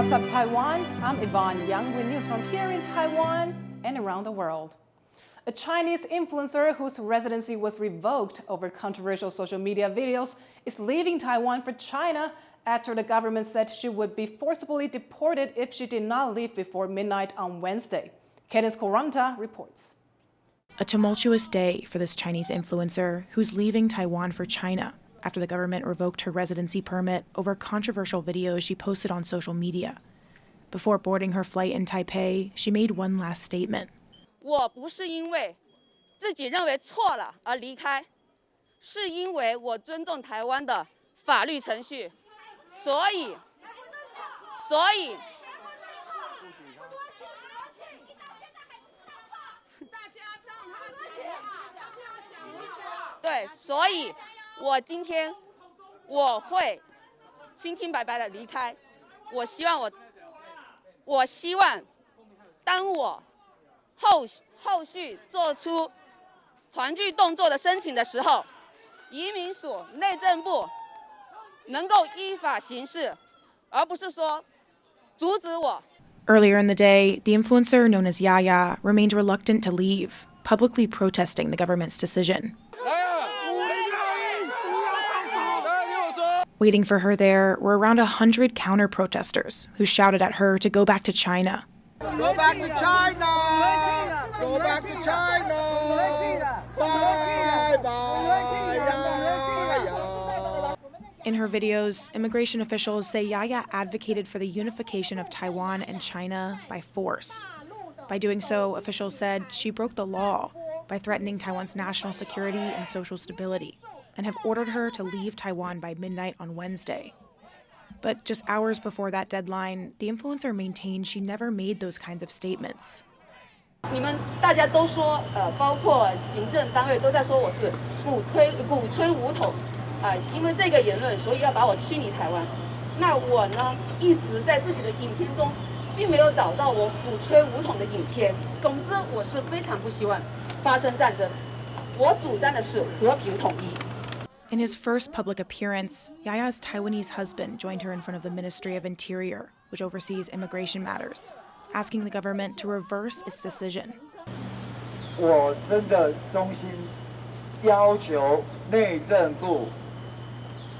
What's up, Taiwan? I'm Yvonne Young with news from here in Taiwan and around the world. A Chinese influencer whose residency was revoked over controversial social media videos is leaving Taiwan for China after the government said she would be forcibly deported if she did not leave before midnight on Wednesday. Cadence Coranta reports. A tumultuous day for this Chinese influencer who's leaving Taiwan for China after the government revoked her residency permit over controversial videos she posted on social media. Before boarding her flight in Taipei, she made one last statement. 我不是因为自己认为错了而离开，是因为我尊重台湾的法律程序，所以，对，所以我今天我会清清白白的离开。我希望当我后续做出团聚动作的申请的时候，移民署、内政部能够依法行事，而不是说阻止我。Earlier in the day, the influencer known as Yaya remained reluctant to leave, publicly protesting the government's decision. Waiting for her there were around 100 counter-protesters who shouted at her to go back to China. Go back to China! Go back to China! Bye bye! In her videos, immigration officials say Yaya advocated for the unification of Taiwan and China by force. By doing so, officials said she broke the law by threatening Taiwan's national security and social stability, and have ordered her to leave Taiwan by midnight on Wednesday. But just hours before that deadline, the influencer maintained she never made those kinds of statements. 你们大家都说，包括行政单位都在说我是鼓吹武统，因为这个言论，所以要把我驱离台湾。那我呢，一直在自己的影片中，并没有找到我鼓吹武统的影片。总之，我是非常不希望发生战争。我主张的是和平统一。 In his first public appearance, Yaya's Taiwanese husband joined her in front of the Ministry of Interior, which oversees immigration matters, asking the government to reverse its decision. 我真的衷心要求内政部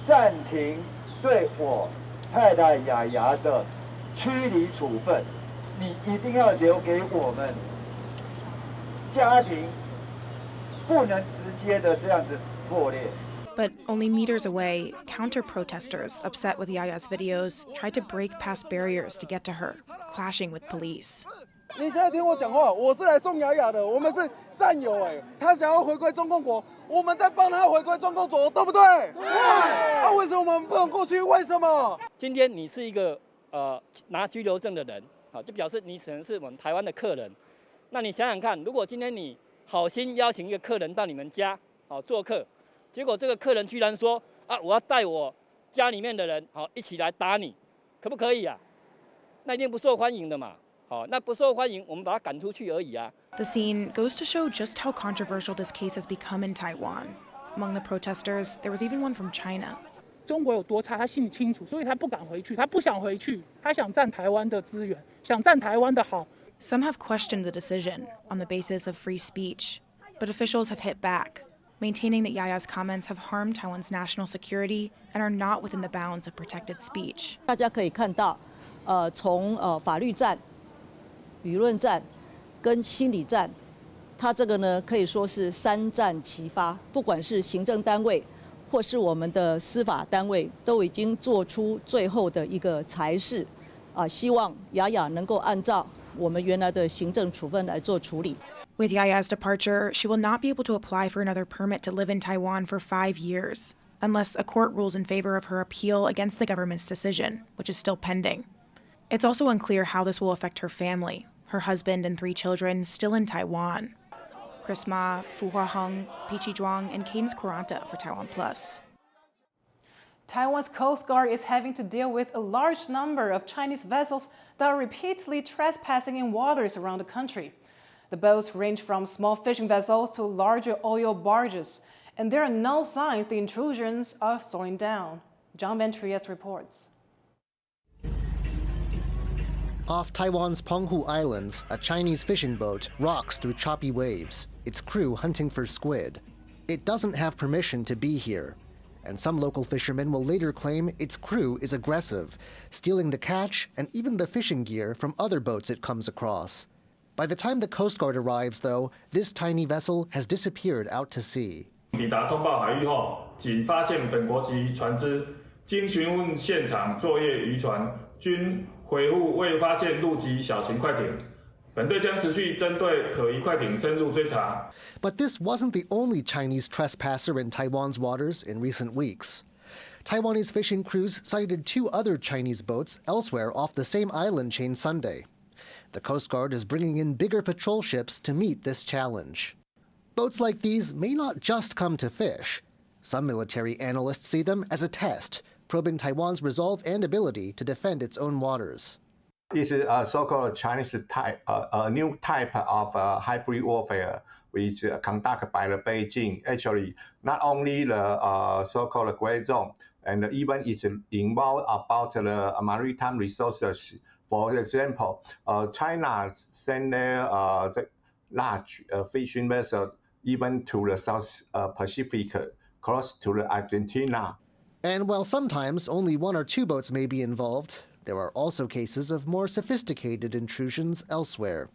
暂停对我太太雅雅的驱离处分，你一定要留给我们家庭，不能直接的这样子破裂。 But only meters away, counter-protesters upset with Yaya's videos tried to break past barriers to get to her, clashing with police. 你现在听我讲话，我是来送雅雅的，我们是战友哎，他想要回归中共国，我们在帮他回归中共国，对不对？对。为什么我们不能过去？为什么？今天你是一个拿居留证的人，就表示你可能是我们台湾的客人。那你想想看，如果今天你好心邀请一个客人到你们家做客。 结果这个客人居然说我要带我家里面的人一起来打你，可不可以啊？那一定不受欢迎的嘛。那不受欢迎，我们把他赶出去而已啊。The scene goes to show just how controversial this case has become in Taiwan. Among the protesters, there was even one from China. 中国有多差，他心里清楚，所以他不敢回去，他不想回去，他想占台湾的资源，想占台湾的好。Some have questioned the decision on the basis of free speech, but officials have hit back, maintaining that Yaya's comments have harmed Taiwan's national security and are not within the bounds of protected speech. 大家可以看到，从法律战、舆论战跟心理战，它这个呢可以说是三战齐发。不管是行政单位或是我们的司法单位，都已经做出最后的一个裁示，希望雅雅能够按照我们原来的行政处分来做处理。 With Yaya's departure, she will not be able to apply for another permit to live in Taiwan for 5 years, unless a court rules in favor of her appeal against the government's decision, which is still pending. It's also unclear how this will affect her family, her husband and 3 children still in Taiwan. Chris Ma, Fu Huaheng, Pichi Zhuang, and Cadence Coranta for TaiwanPlus. Taiwan's Coast Guard is having to deal with a large number of Chinese vessels that are repeatedly trespassing in waters around the country. The boats range from small fishing vessels to larger oil barges, and there are no signs the intrusions are slowing down. John Van Trieste reports. Off Taiwan's Penghu Islands, a Chinese fishing boat rocks through choppy waves, its crew hunting for squid. It doesn't have permission to be here, and some local fishermen will later claim its crew is aggressive, stealing the catch and even the fishing gear from other boats it comes across. By the time the Coast Guard arrives, though, this tiny vessel has disappeared out to sea. 抵达通报海域后，仅发现本国籍船只，经询问现场作业渔船均回复未发现陆籍小型快艇。本队将持续针对可疑快艇深入追查。But this wasn't the only Chinese trespasser in Taiwan's waters in recent weeks. Taiwanese fishing crews sighted 2 other Chinese boats elsewhere off the same island chain Sunday. The Coast Guard is bringing in bigger patrol ships to meet this challenge. Boats like these may not just come to fish. Some military analysts see them as a test, probing Taiwan's resolve and ability to defend its own waters. It's a so-called Chinese type, a new type of hybrid warfare, which conducted by the Beijing. Actually, not only the so-called gray zone, and even it's involved about the maritime resources. For example, China sent their large fishing vessel even to the South Pacific, close to the Argentina. And while sometimes only 1 or 2 boats may be involved, there are also cases of more sophisticated intrusions elsewhere.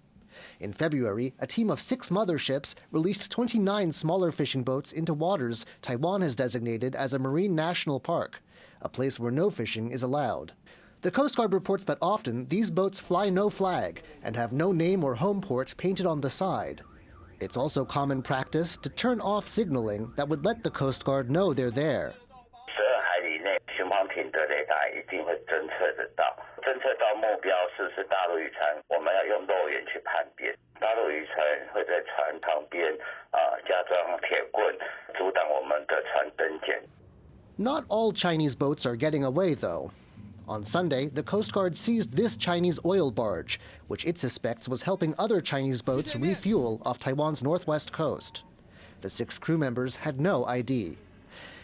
In February, a team of 6 motherships released 29 smaller fishing boats into waters Taiwan has designated as a marine national park, a place where no fishing is allowed. The Coast Guard reports that often these boats fly no flag and have no name or home port painted on the side. It's also common practice to turn off signaling that would let the Coast Guard know they're there. 12海里内，巡防艇的雷达一定会侦测得到，侦测到目标是不是大陆渔船，我们要用肉眼去判别。大陆渔船会在船旁边加装铁棍，阻挡我们的船登检。Not all Chinese boats are getting away, though. On Sunday, the Coast Guard seized this Chinese oil barge, which it suspects was helping other Chinese boats refuel off Taiwan's northwest coast. The 6 crew members had no ID.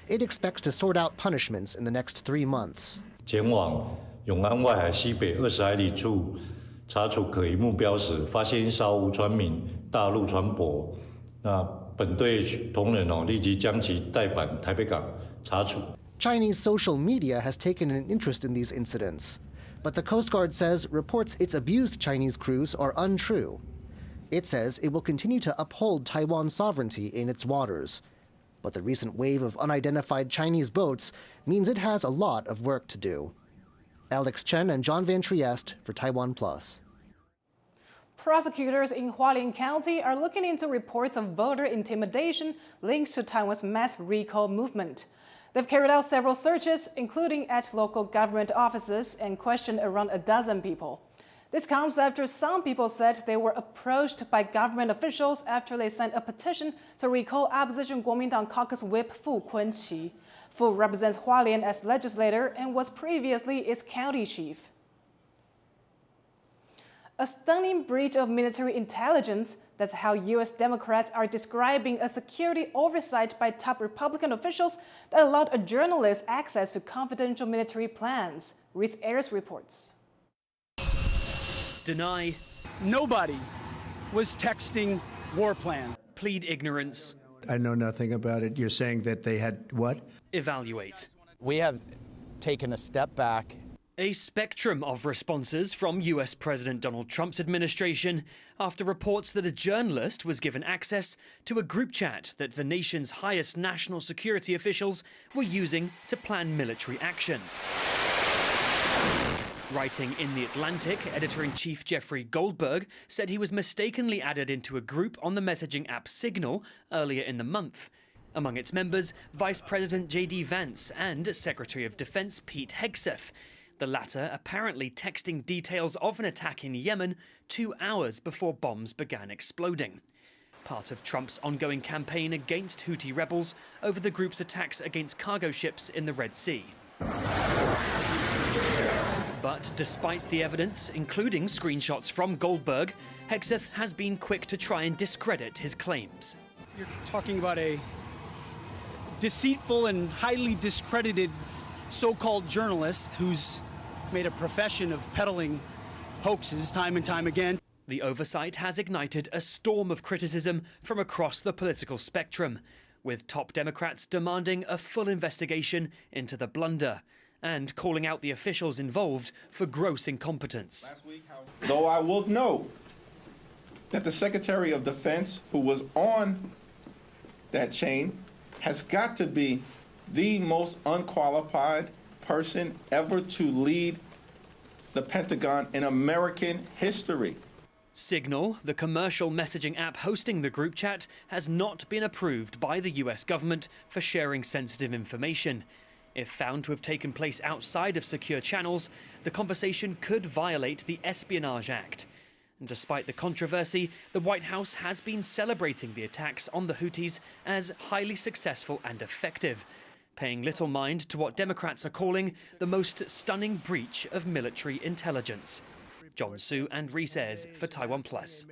It expects to sort out punishments in the next 3 months. 前往永安外海西北20海里处查处可疑目标时，发现一艘无船名大陆船舶。那本队同仁立即将其带返台北港查处。Chinese social media has taken an interest in these incidents, but the Coast Guard says reports it's abused Chinese crews are untrue. It says it will continue to uphold Taiwan's sovereignty in its waters. But the recent wave of unidentified Chinese boats means it has a lot of work to do. Alex Chen and John Van Trieste for TaiwanPlus. Prosecutors in Hualien County are looking into reports of voter intimidation linked to Taiwan's mass recall movement. They've carried out several searches, including at local government offices, and questioned around a dozen people. This comes after some people said they were approached by government officials after they sent a petition to recall opposition Kuomintang caucus whip Fu Kunqi. Fu represents Hualien as legislator and was previously its county chief. A stunning breach of military intelligence. That's how U.S. Democrats are describing a security oversight by top Republican officials that allowed a journalist access to confidential military plans. Reese Ayers reports. Deny. Nobody was texting war plans. Plead ignorance. I know nothing about it. You're saying that they had what? Evaluate. We have taken a step back. A spectrum of responses from US President Donald Trump's administration after reports that a journalist was given access to a group chat that the nation's highest national security officials were using to plan military action. Writing in The Atlantic, editor-in-chief Jeffrey Goldberg said he was mistakenly added into a group on the messaging app Signal earlier in the month. Among its members, Vice President J.D. Vance and Secretary of Defense Pete Hegseth. The latter apparently texting details of an attack in Yemen 2 hours before bombs began exploding. Part of Trump's ongoing campaign against Houthi rebels over the group's attacks against cargo ships in the Red Sea. But despite the evidence, including screenshots from Goldberg, Hegseth has been quick to try and discredit his claims. You're talking about a deceitful and highly discredited so-called journalist who's made a profession of peddling hoaxes time and time again. The oversight has ignited a storm of criticism from across the political spectrum, with top Democrats demanding a full investigation into the blunder and calling out the officials involved for gross incompetence. Though I will note that the Secretary of Defense, who was on that chain, has got to be the most unqualified person ever to lead the Pentagon in American history. Signal, the commercial messaging app hosting the group chat, has not been approved by the US government for sharing sensitive information. If found to have taken place outside of secure channels, the conversation could violate the Espionage Act. And despite the controversy, the White House has been celebrating the attacks on the Houthis as highly successful and effective, paying little mind to what Democrats are calling the most stunning breach of military intelligence. John Su and Rees for TaiwanPlus.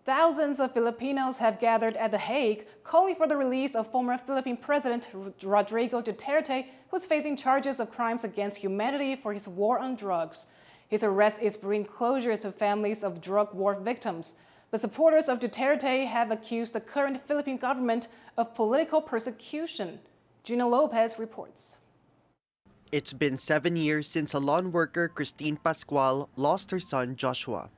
Thousands of Filipinos have gathered at The Hague, calling for the release of former Philippine President Rodrigo Duterte, who's facing charges of crimes against humanity for his war on drugs. His arrest is bringing closure to families of drug war victims. But supporters of Duterte have accused the current Philippine government of political persecution. Gina Lopez reports. It's been 7 years since a lawn worker, Christine Pascual, lost her son, Joshua.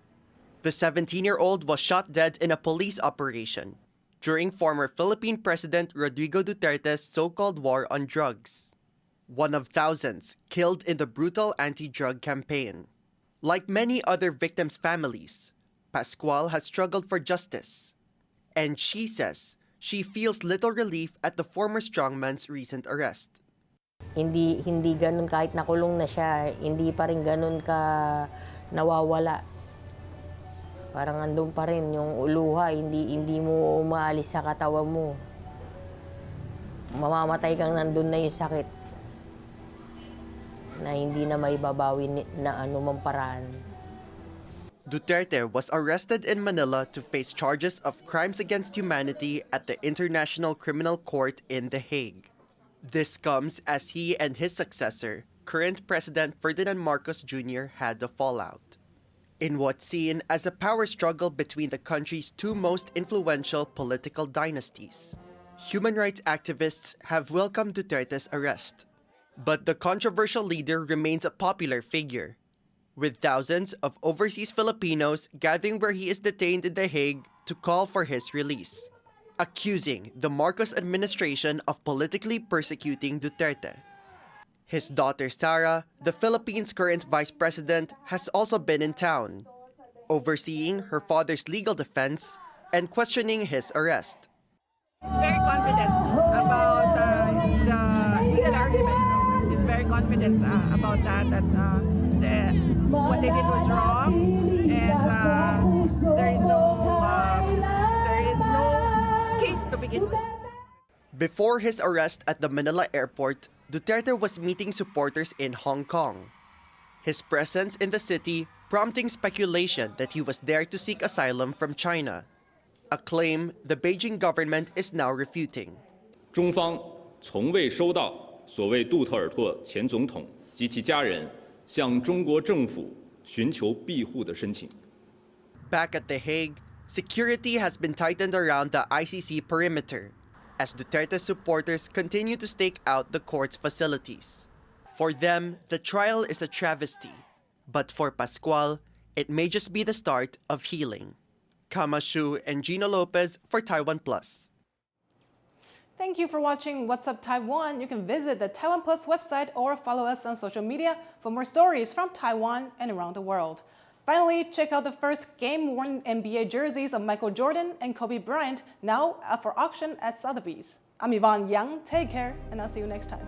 The 17-year-old was shot dead in a police operation during former Philippine President Rodrigo Duterte's so-called war on drugs, one of thousands killed in the brutal anti-drug campaign. Like many other victims' families, Pascual has struggled for justice, and she says she feels little relief at the former strongman's recent arrest. Hindi ganun kahit nakulong na siya, hindi pa rin ganun ka nawawala. Parang andun pa rin yung uluha, hindi mo maalis sa katawan mo. Mamamatay kang nandun na yung sakit na hindi na maibabawi na anumang paraan. Duterte was arrested in Manila to face charges of crimes against humanity at the International Criminal Court in The Hague. This comes as he and his successor, current President Ferdinand Marcos Jr., had a fallout. In what's seen as a power struggle between the country's two most influential political dynasties, human rights activists have welcomed Duterte's arrest. But the controversial leader remains a popular figure, with thousands of overseas Filipinos gathering where he is detained in The Hague to call for his release, accusing the Marcos administration of politically persecuting Duterte. His daughter Sara, the Philippines' current vice president, has also been in town, overseeing her father's legal defense and questioning his arrest. He's very confident about the legal arguments. He's very confident about that what they did was wrong, and there is no case to begin with. Before his arrest at the Manila airport, Duterte was meeting supporters in Hong Kong. His presence in the city prompting speculation that he was there to seek asylum from China, a claim the Beijing government is now refuting. 中方从未收到所谓杜特尔特前总统及其家人向中国政府寻求庇护的申请。 Back at The Hague, security has been tightened around the ICC perimeter as Duterte's supporters continue to stake out the court's facilities. For them, the trial is a travesty, but for Pascual, it may just be the start of healing. Kama Shu and Gino Lopez for TaiwanPlus. Thank you for watching What's Up Taiwan. You can visit the TaiwanPlus website or follow us on social media for more stories from Taiwan and around the world. Finally, check out the first game-worn NBA jerseys of Michael Jordan and Kobe Bryant, now up for auction at Sotheby's. I'm Yvonne Yang. Take care, and I'll see you next time.